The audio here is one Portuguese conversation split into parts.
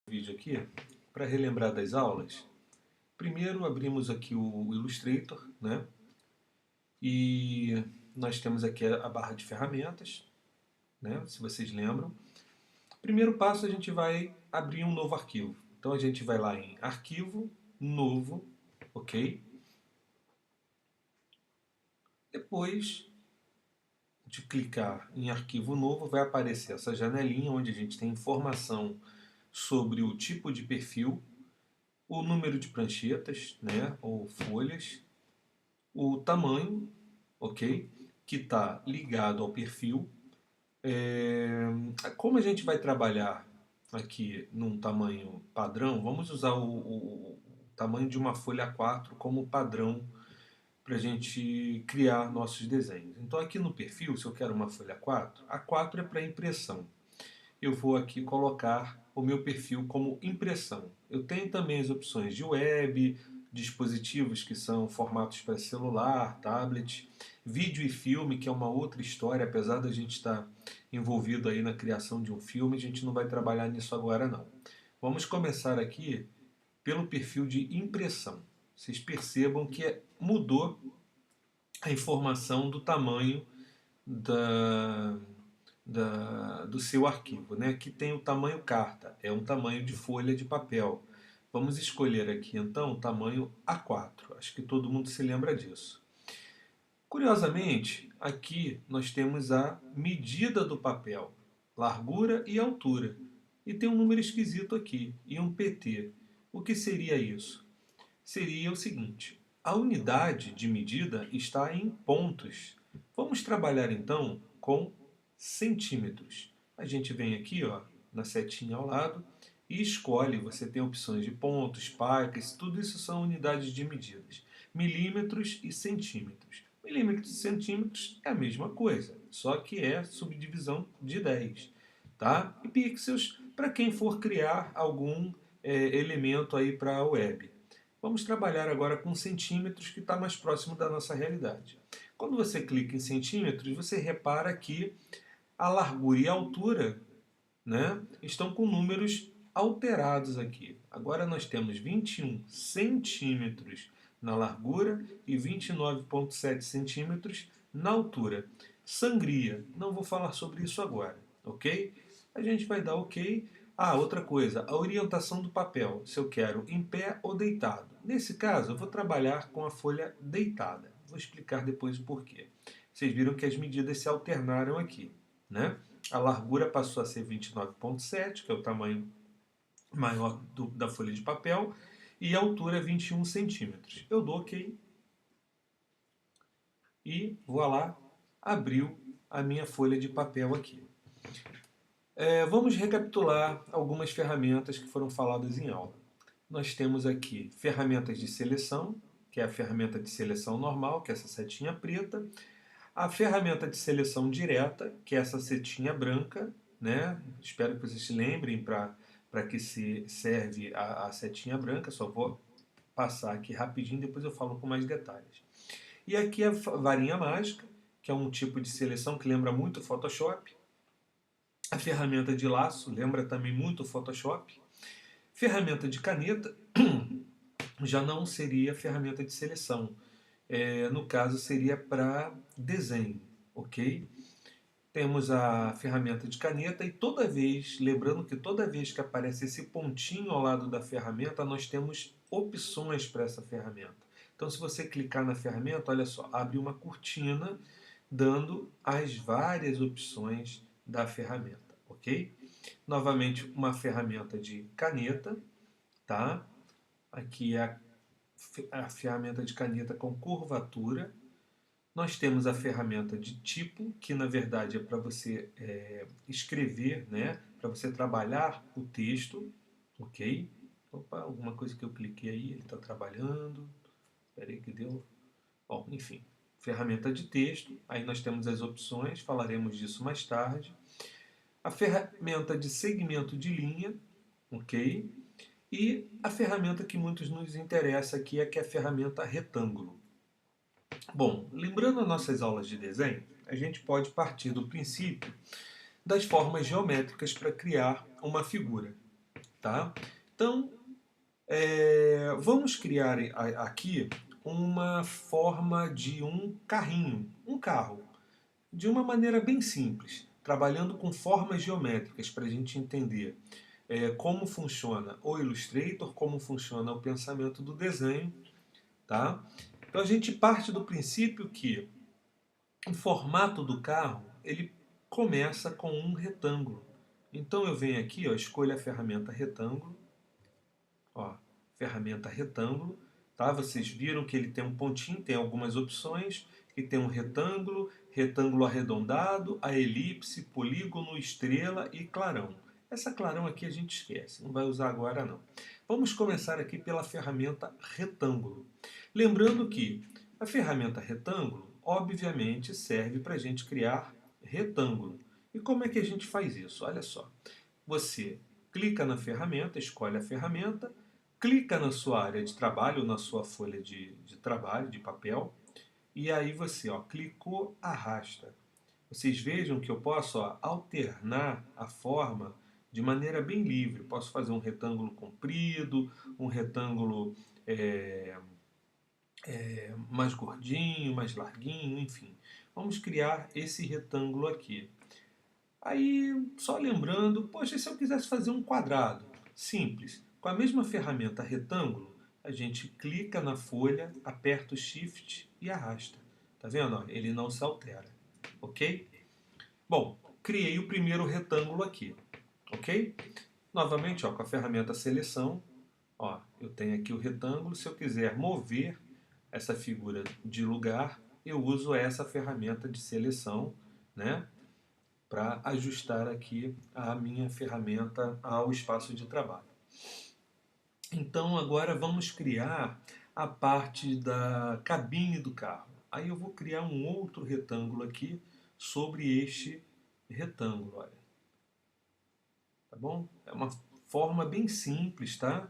Vídeo aqui para relembrar das aulas. Primeiro abrimos aqui o Illustrator, né? E nós temos aqui a barra de ferramentas, né? Se vocês lembram. Primeiro passo, a gente vai abrir um novo arquivo. Então a gente vai lá em Arquivo, Novo, ok? Depois de clicar em Arquivo Novo, vai aparecer essa janelinha onde a gente tem informação sobre o tipo de perfil, o número de pranchetas, né, ou folhas, o tamanho, ok, que está ligado ao perfil. Como a gente vai trabalhar aqui num tamanho padrão, vamos usar o tamanho de uma folha A4 como padrão para a gente criar nossos desenhos. Então aqui no perfil, se eu quero uma folha A4, A4 é para impressão. Eu vou aqui colocar o meu perfil como impressão. Eu tenho também as opções de web, dispositivos que são formatos para celular, tablet, vídeo e filme, que é uma outra história, apesar da gente estar envolvido aí na criação de um filme, a gente não vai trabalhar nisso agora não. Vamos começar aqui pelo perfil de impressão. Vocês percebam que mudou a informação do tamanho do seu arquivo, né? Aqui tem o tamanho carta, é um tamanho de folha de papel. Vamos escolher aqui então o tamanho A4, acho que todo mundo se lembra disso. Curiosamente, aqui nós temos a medida do papel, largura e altura. E tem um número esquisito aqui, e um PT. O que seria isso? Seria o seguinte, a unidade de medida está em pontos. Vamos trabalhar então com centímetros. A gente vem aqui, ó, na setinha ao lado e escolhe. Você tem opções de pontos, picas, tudo isso são unidades de medidas. Milímetros e centímetros. Milímetros e centímetros é a mesma coisa, só que é subdivisão de 10. Tá? E pixels para quem for criar algum elemento aí para a web. Vamos trabalhar agora com centímetros, que está mais próximo da nossa realidade. Quando você clica em centímetros, você repara que a largura e a altura, né, estão com números alterados aqui. Agora nós temos 21 centímetros na largura e 29,7 centímetros na altura. Sangria, não vou falar sobre isso agora, ok? A gente vai dar ok. Ah, outra coisa, a orientação do papel, se eu quero em pé ou deitado. Nesse caso, eu vou trabalhar com a folha deitada. Vou explicar depois o porquê. Vocês viram que as medidas se alternaram aqui, né? A largura passou a ser 29,7, que é o tamanho maior da folha de papel, e a altura é 21 centímetros. Eu dou OK e voilà, abriu a minha folha de papel aqui. Vamos recapitular algumas ferramentas que foram faladas em aula. Nós temos aqui ferramentas de seleção, que é a ferramenta de seleção normal, que é essa setinha preta. A ferramenta de seleção direta, que é essa setinha branca, né? Espero que vocês se lembrem para que se serve a setinha branca. Só vou passar aqui rapidinho, depois eu falo com mais detalhes. E aqui a varinha mágica, que é um tipo de seleção que lembra muito o Photoshop. A ferramenta de laço lembra também muito o Photoshop. Ferramenta de caneta já não seria ferramenta de seleção. No caso, seria para desenho, ok? Temos a ferramenta de caneta e toda vez, lembrando que toda vez que aparece esse pontinho ao lado da ferramenta, nós temos opções para essa ferramenta. Então, se você clicar na ferramenta, olha só, abre uma cortina dando as várias opções da ferramenta, ok? Novamente, uma ferramenta de caneta, tá? Aqui é a ferramenta de caneta com curvatura. Nós temos a ferramenta de tipo, que na verdade é para você escrever, né? Para você trabalhar o texto, ok? Opa, alguma coisa que eu cliquei aí, ele está trabalhando. Espera aí que deu. Bom, enfim, ferramenta de texto. Aí nós temos as opções, falaremos disso mais tarde. A ferramenta de segmento de linha, ok? E a ferramenta que muitos nos interessa aqui é que é a ferramenta retângulo. Bom, lembrando as nossas aulas de desenho, a gente pode partir do princípio das formas geométricas para criar uma figura. tá? Então, vamos criar aqui uma forma de um carrinho, um carro, de uma maneira bem simples, trabalhando com formas geométricas para a gente entender como funciona o Illustrator, como funciona o pensamento do desenho, tá? Então a gente parte do princípio que o formato do carro ele começa com um retângulo. Então eu venho aqui, ó, escolho a ferramenta retângulo, ó, ferramenta retângulo, tá? Vocês viram que ele tem um pontinho, tem algumas opções, que tem um retângulo, retângulo arredondado, a elipse, polígono, estrela e clarão. Essa clarão aqui a gente esquece, não vai usar agora não. Vamos começar aqui pela ferramenta retângulo. Lembrando que a ferramenta retângulo, obviamente, serve para a gente criar retângulo. E como é que a gente faz isso? Olha só, você clica na ferramenta, escolhe a ferramenta, clica na sua área de trabalho, na sua folha de trabalho, de papel, e aí você clicou, arrasta. Vocês vejam que eu posso alternar a forma de maneira bem livre. Posso fazer um retângulo comprido, um retângulo mais gordinho, mais larguinho, enfim. Vamos criar esse retângulo aqui. Aí, só lembrando, poxa, e se eu quisesse fazer um quadrado? Simples. Com a mesma ferramenta retângulo, a gente clica na folha, aperta o Shift e arrasta. Tá vendo? Ele não se altera. Ok? Bom, criei o primeiro retângulo aqui. Ok? Novamente, com a ferramenta seleção, eu tenho aqui o retângulo. Se eu quiser mover essa figura de lugar, eu uso essa ferramenta de seleção, né? Para ajustar aqui a minha ferramenta ao espaço de trabalho. Então agora vamos criar a parte da cabine do carro. Aí eu vou criar um outro retângulo aqui sobre este retângulo, olha. Tá bom? É uma forma bem simples, tá?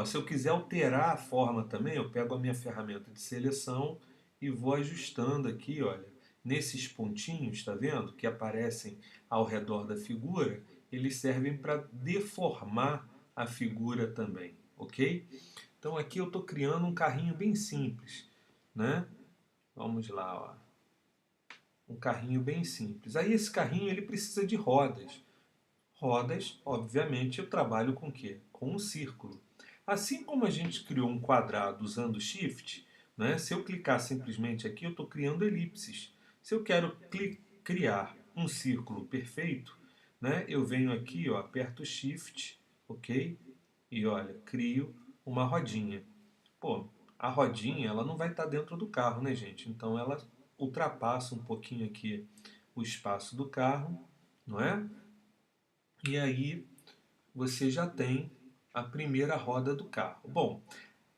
Se eu quiser alterar a forma também, eu pego a minha ferramenta de seleção e vou ajustando aqui, olha, nesses pontinhos, tá vendo? Que aparecem ao redor da figura, eles servem para deformar a figura também, ok? Então aqui eu estou criando um carrinho bem simples, né? Vamos lá, ó. Um carrinho bem simples. Aí esse carrinho ele precisa de rodas. Rodas, obviamente, eu trabalho com o quê? Com um círculo. Assim como a gente criou um quadrado usando Shift, né, se eu clicar simplesmente aqui, eu estou criando elipses. Se eu quero criar um círculo perfeito, né, eu venho aqui, aperto Shift, ok? E olha, crio uma rodinha. Pô, a rodinha ela não vai estar dentro do carro, né, gente? Então ela ultrapassa um pouquinho aqui o espaço do carro, não é? E aí você já tem a primeira roda do carro. Bom,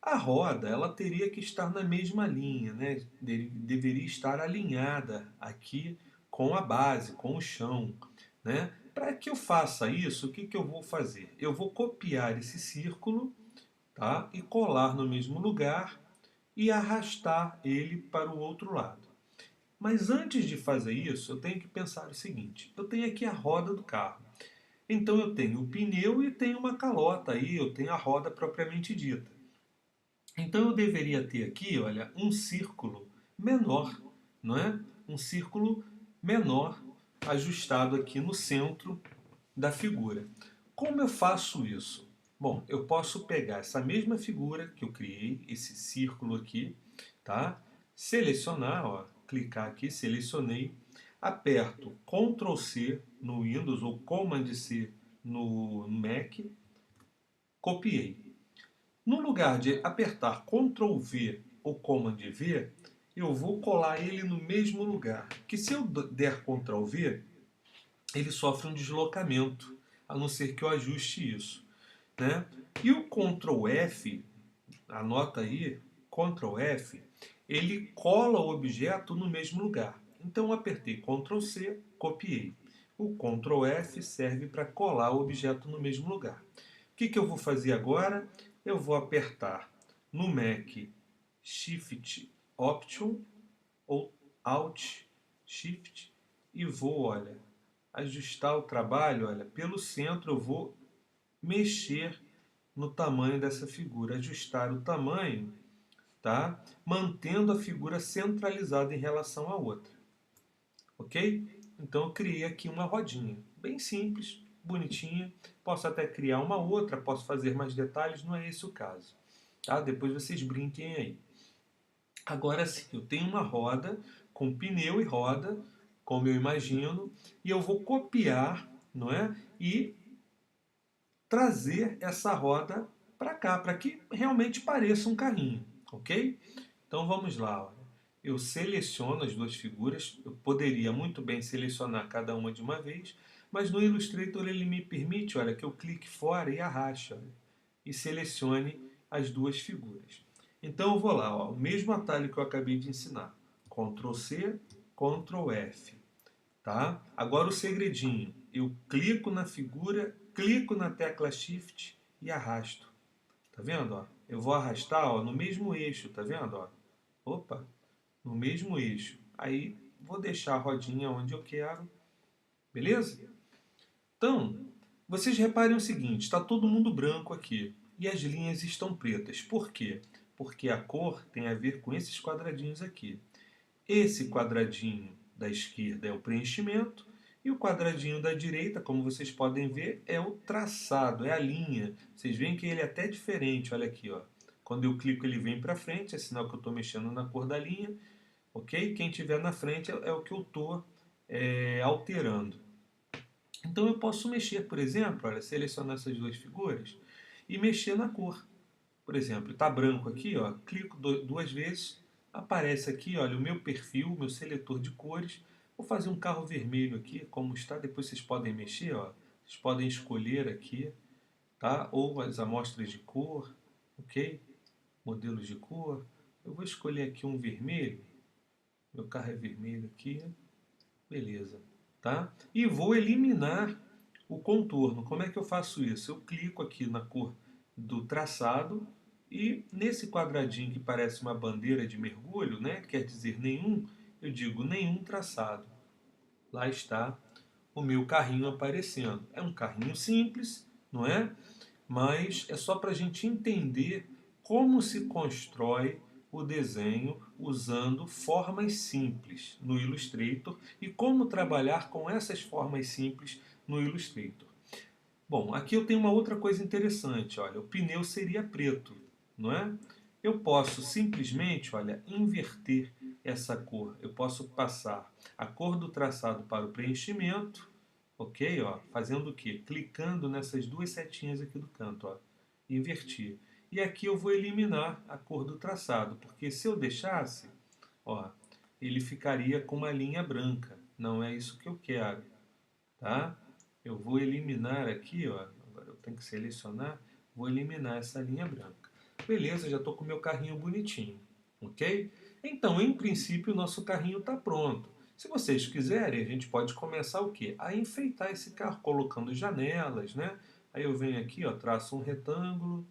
a roda ela teria que estar na mesma linha, né? Deveria estar alinhada aqui com a base, com o chão, né? Para que eu faça isso, o que, que eu vou fazer? Eu vou copiar esse círculo, tá? E colar no mesmo lugar e arrastar ele para o outro lado. Mas antes de fazer isso, eu tenho que pensar o seguinte: eu tenho aqui a roda do carro. Então eu tenho o pneu e tenho uma calota aí, eu tenho a roda propriamente dita. Então eu deveria ter aqui, olha, um círculo menor, não é? Um círculo menor ajustado aqui no centro da figura. Como eu faço isso? Bom, eu posso pegar essa mesma figura que eu criei, esse círculo aqui, tá? Selecionar, clicar aqui, selecionei, aperto Ctrl C no Windows ou Command C no Mac, copiei. No lugar de apertar Ctrl V ou Command V, eu vou colar ele no mesmo lugar. Que se eu der Ctrl V, ele sofre um deslocamento, a não ser que eu ajuste isso, né? E o Ctrl F, anota aí, Ctrl F, ele cola o objeto no mesmo lugar. Então eu apertei Ctrl C, copiei. O Ctrl F serve para colar o objeto no mesmo lugar. O que, que eu vou fazer agora? Eu vou apertar no Mac Shift Option ou Alt Shift e vou, olha, ajustar o trabalho, olha, pelo centro eu vou mexer no tamanho dessa figura, ajustar o tamanho, tá? Mantendo a figura centralizada em relação à outra, ok? Então eu criei aqui uma rodinha, bem simples, bonitinha. Posso até criar uma outra, posso fazer mais detalhes, não é esse o caso, tá? Depois vocês brinquem aí. Agora sim, eu tenho uma roda com pneu e roda, como eu imagino, e eu vou copiar, não é? E trazer essa roda para cá, para que realmente pareça um carrinho, ok? Então vamos lá. Olha. Eu seleciono as duas figuras, eu poderia muito bem selecionar cada uma de uma vez, mas no Illustrator ele me permite, olha, que eu clique fora e arraste, olha, e selecione as duas figuras. Então eu vou lá, ó, o mesmo atalho que eu acabei de ensinar, Ctrl C, Ctrl F. Tá? Agora o segredinho, eu clico na figura, clico na tecla Shift e arrasto. Tá vendo? Ó? Eu vou arrastar ó, no mesmo eixo, tá vendo? Ó? Opa, no mesmo eixo. Aí vou deixar a rodinha onde eu quero, beleza? Então, vocês reparem o seguinte, está todo mundo branco aqui e as linhas estão pretas. Por quê? Porque a cor tem a ver com esses quadradinhos aqui. Esse quadradinho da esquerda é o preenchimento e o quadradinho da direita, como vocês podem ver, é o traçado, é a linha. Vocês veem que ele é até diferente, olha aqui. Ó. Quando eu clico ele vem para frente, é sinal que eu estou mexendo na cor da linha. Ok? Quem tiver na frente é o que eu estou alterando. Então eu posso mexer, por exemplo, olha, selecionar essas duas figuras e mexer na cor. Por exemplo, está branco aqui, ó, clico duas vezes, aparece aqui, olha, o meu perfil, o meu seletor de cores. Vou fazer um carro vermelho aqui, como está, depois vocês podem mexer, ó. Vocês podem escolher aqui, tá? Ou as amostras de cor, ok? Modelos de cor. Eu vou escolher aqui um vermelho, meu carro é vermelho aqui, beleza, tá? E vou eliminar o contorno. Como é que eu faço isso? Eu clico aqui na cor do traçado e nesse quadradinho que parece uma bandeira de mergulho, né, quer dizer nenhum, eu digo nenhum traçado. Lá está o meu carrinho aparecendo. É um carrinho simples, não é? Mas é só para a gente entender como se constrói o desenho usando formas simples no Illustrator e como trabalhar com essas formas simples no Illustrator. Bom, aqui eu tenho uma outra coisa interessante, olha, o pneu seria preto, não é? Eu posso simplesmente, olha, inverter essa cor. Eu posso passar a cor do traçado para o preenchimento, ok? Ó, fazendo o quê? Clicando nessas duas setinhas aqui do canto, ó, invertir. E aqui eu vou eliminar a cor do traçado, porque se eu deixasse, ó, ele ficaria com uma linha branca. Não é isso que eu quero, tá? Eu vou eliminar aqui, ó, agora eu tenho que selecionar, vou eliminar essa linha branca. Beleza, já estou com o meu carrinho bonitinho, ok? Então, em princípio, o nosso carrinho está pronto. Se vocês quiserem, a gente pode começar o quê? A enfeitar esse carro, colocando janelas, né? Aí eu venho aqui, ó, traço um retângulo.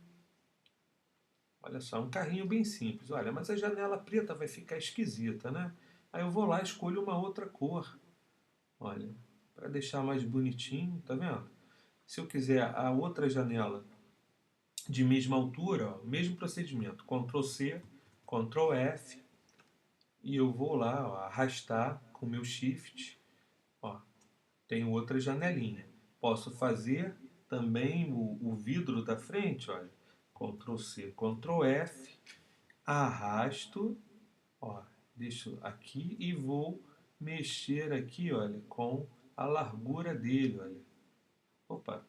Olha só, um carrinho bem simples. Olha, mas a janela preta vai ficar esquisita, né? Aí eu vou lá e escolho uma outra cor. Olha, para deixar mais bonitinho, tá vendo? Se eu quiser a outra janela de mesma altura, ó, mesmo procedimento, Ctrl C, Ctrl F, e eu vou lá ó, arrastar com o meu Shift, ó, tenho outra janelinha. Posso fazer também o vidro da frente, olha, Ctrl C, Ctrl F, arrasto, ó, deixo aqui e vou mexer aqui, olha, com a largura dele, olha. Opa,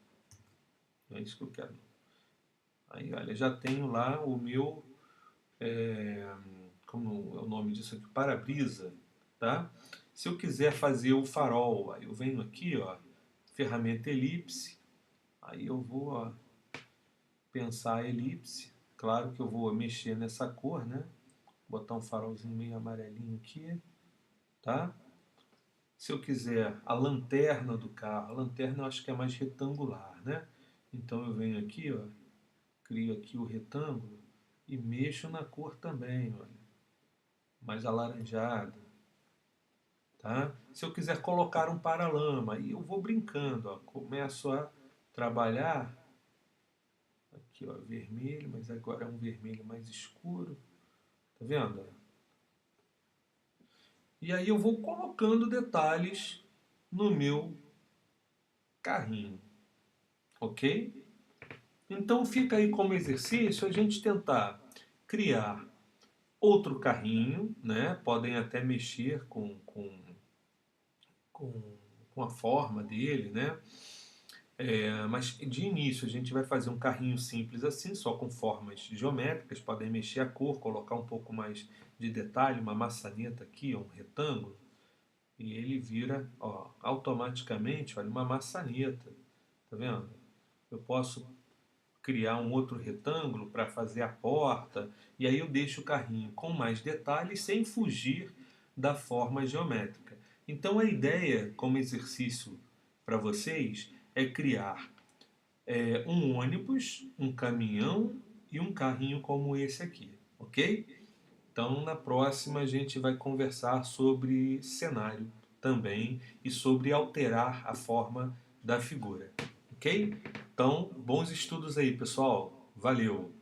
não é isso que eu quero. Aí, olha, já tenho lá o meu, como é o nome disso aqui? Para-brisa, tá? Se eu quiser fazer o farol, aí eu venho aqui, ó, ferramenta elipse, aí eu vou ó, pensar a elipse, claro que eu vou mexer nessa cor, né? Botar um farolzinho meio amarelinho aqui, tá? Se eu quiser a lanterna do carro, a lanterna eu acho que é mais retangular, né? Então eu venho aqui, ó, crio aqui o retângulo e mexo na cor também, olha, mais alaranjada, tá? Se eu quiser colocar um paralama, aí eu vou brincando, ó, começo a trabalhar Aqui, ó, vermelho, mas agora é um vermelho mais escuro. Tá vendo? E aí eu vou colocando detalhes no meu carrinho, ok? Então fica aí como exercício a gente tentar criar outro carrinho, né? Podem até mexer com, com a forma dele, né? Mas de início a gente vai fazer um carrinho simples assim, só com formas geométricas, podem mexer a cor, colocar um pouco mais de detalhe, uma maçaneta aqui, um retângulo, e ele vira, ó, automaticamente, olha, uma maçaneta, tá vendo? Eu posso criar um outro retângulo para fazer a porta, e aí eu deixo o carrinho com mais detalhes sem fugir da forma geométrica. Então a ideia, como exercício para vocês, é criar um ônibus, um caminhão e um carrinho como esse aqui, ok? Então na próxima a gente vai conversar sobre cenário também e sobre alterar a forma da figura, ok? Então, bons estudos aí, pessoal. Valeu!